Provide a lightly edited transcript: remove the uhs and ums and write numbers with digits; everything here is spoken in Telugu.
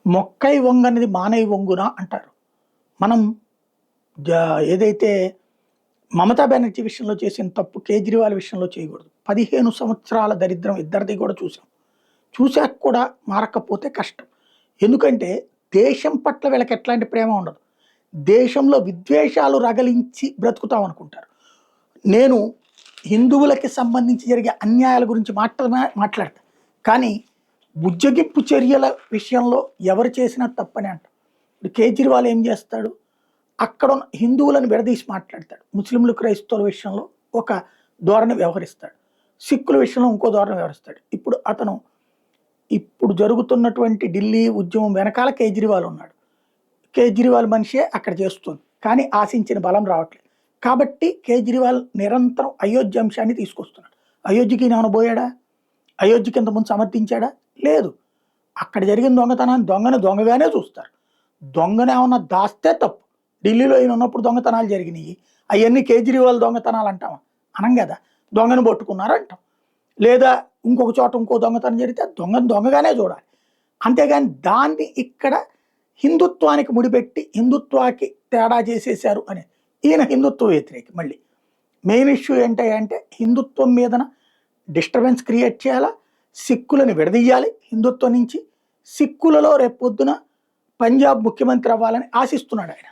మొక్కై వంగనిది మానై వంగున అంటారు. మనం ఏదైతే మమతా బెనర్జీ విషయంలో చేసిన తప్పు కేజ్రీవాల్ విషయంలో చేయకూడదు. 15 సంవత్సరాల దరిద్రం ఇద్దరిది కూడా చూసాం. చూసాక కూడా మారకపోతే కష్టం. ఎందుకంటే దేశం పట్ల వీళ్ళకి ఎట్లాంటి ప్రేమ ఉండదు. దేశంలో విద్వేషాలు రగిలించి బ్రతుకుతాం అనుకుంటారు. నేను హిందువులకి సంబంధించి జరిగే అన్యాయాల గురించి మాట్లాడతా. కానీ బుజ్జగింపు చర్యల విషయంలో ఎవరు చేసినా తప్పని అంటాం. ఇప్పుడు కేజ్రీవాల్ ఏం చేస్తాడు? అక్కడ ఉన్న హిందువులను విడదీసి మాట్లాడతాడు. ముస్లింలు క్రైస్తవుల విషయంలో ఒక ధోరణి వ్యవహరిస్తాడు, సిక్కుల విషయంలో ఇంకో ధోరణి వ్యవహరిస్తాడు. ఇప్పుడు జరుగుతున్నటువంటి ఢిల్లీ ఉద్యమం వెనకాల కేజ్రీవాల్ ఉన్నాడు. కేజ్రీవాల్ మనిషే అక్కడ చేస్తుంది, కానీ ఆశించిన బలం రావట్లేదు. కాబట్టి కేజ్రీవాల్ నిరంతరం అయోధ్య అంశాన్ని తీసుకొస్తున్నాడు. అయోధ్యకి ఏమైనా పోయాడా? అయోధ్యకి ఇంతకుముందు సమర్థించాడా? లేదు. అక్కడ జరిగిన దొంగతనాన్ని దొంగగానే చూస్తారు. దొంగను ఏమన్నా దాస్తే తప్పు. ఢిల్లీలో ఈయన ఉన్నప్పుడు దొంగతనాలు జరిగినాయి, అవన్నీ కేజ్రీవాల్ దొంగతనాలు అంటామా? అనం కదా. దొంగను పట్టుకున్నారు అంటాం. లేదా ఇంకొక చోట ఇంకో దొంగతనం జరిగితే దొంగగానే చూడాలి. అంతేగాని దాన్ని ఇక్కడ హిందుత్వానికి ముడిపెట్టి హిందుత్వానికి తేడా చేసేశారు అని. ఈయన హిందుత్వ వ్యతిరేకి. మళ్ళీ మెయిన్ ఇష్యూ ఏంటంటే హిందుత్వం మీదన డిస్టర్బెన్స్ క్రియేట్ చేయాలా, సిక్కులను విడదీయాలి హిందుత్వం నుంచి. సిక్కులలో రేపు పొద్దున పంజాబ్ ముఖ్యమంత్రి అవ్వాలని ఆశిస్తున్నాడు ఆయన.